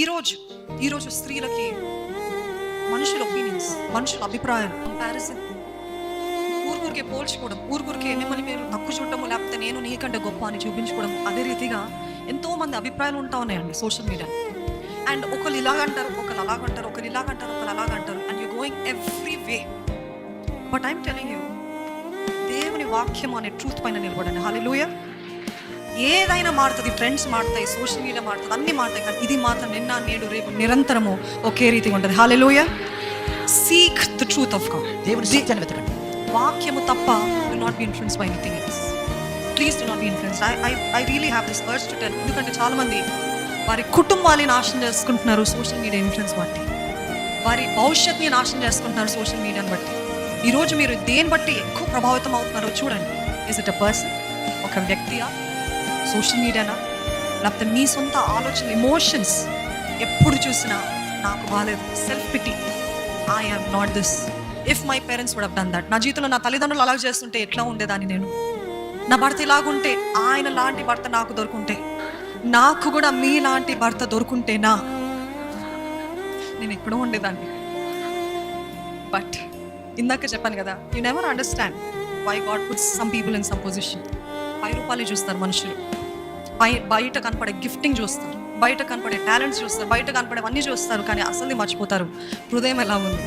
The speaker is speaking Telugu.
ఈరోజు స్త్రీలకి మనుషుల ఒపీనియన్స్, మనుషుల అభిప్రాయాలు, కంపారిజన్, ఊరికే పోల్చుకోవడం, ఊరికే మిమ్మల్ని మీరు తక్కువ చూడటము, లేకపోతే నేను నీకంటే గొప్ప అని చూపించుకోవడం. అదే రీతిగా ఎంతో మంది అభిప్రాయాలు ఉంటా ఉన్నాయండి సోషల్ మీడియా. అండ్ ఒకళ్ళు ఇలాగంటారు, ఒకళ్ళు అలాగంటారు, ఒకళ్ళు ఇలాగంటారు, ఒకళ్ళు అలాగంటారు. And you going every way. But I'm telling you, దేవుని వాక్యం అనే ట్రూత్ పైన నిలబడండి. హల్లెలూయా. ఏదైనా మారుతుంది, ట్రెండ్స్ మారుతాయి, సోషల్ మీడియా మారుతుంది, అన్నీ మారుతాయి, కానీ ఇది మాత్రం నిన్న నేడు రేపు నిరంతరము ఒకే రీతిగా ఉంటుంది. Hallelujah. Seek the truth of God. దేవుని సత్యాన్ని వెతకండి. వాక్యము తప్ప do not be influenced by anything else. Please do not be influenced. I really have this urge to tell. ఎందుకంటే చాలా మంది వారి కుటుంబాన్ని నాశనం చేసుకుంటున్నారు సోషల్ మీడియా ఇన్ఫ్లుయెన్స్ బట్టి. వారి భవిష్యత్తుని నాశనం చేసుకుంటున్నారు సోషల్ మీడియాని బట్టి. ఈరోజు మీరు దేని బట్టి ఎక్కువ ప్రభావితం అవుతున్నారో చూడండి. ఇస్ ఇట్ అ పర్సన్, ఒక వ్యక్తియా, సోషల్ మీడియానా, లేకపోతే మీ సొంత ఆలోచన, ఎమోషన్స్? ఎప్పుడు చూసినా నాకు బాగాలేదు, self pity, I am not this, if my parents would have done that. నా జీవితంలో నా తల్లిదండ్రులు అలాగ చేస్తుంటే ఎట్లా ఉండేదాన్ని నేను? నా భర్త ఇలాగుంటే, ఆయన లాంటి భర్త నాకు దొరుకుంటే, నాకు కూడా మీలాంటి భర్త దొరుకుంటేనా నేను ఎక్కడో ఉండేదాన్ని. బట్ ఇందాక చెప్పాను కదా, you never understand why God puts some people in some position. 5 రూపాయలు చూస్తారు మనుషులు, బయట కనపడే గిఫ్టింగ్ చూస్తారు, బయట కనపడే టాలెంట్స్ చూస్తారు, బయట కనపడేవన్నీ చూస్తారు, కానీ అసలు మర్చిపోతారు హృదయం ఎలా ఉంది.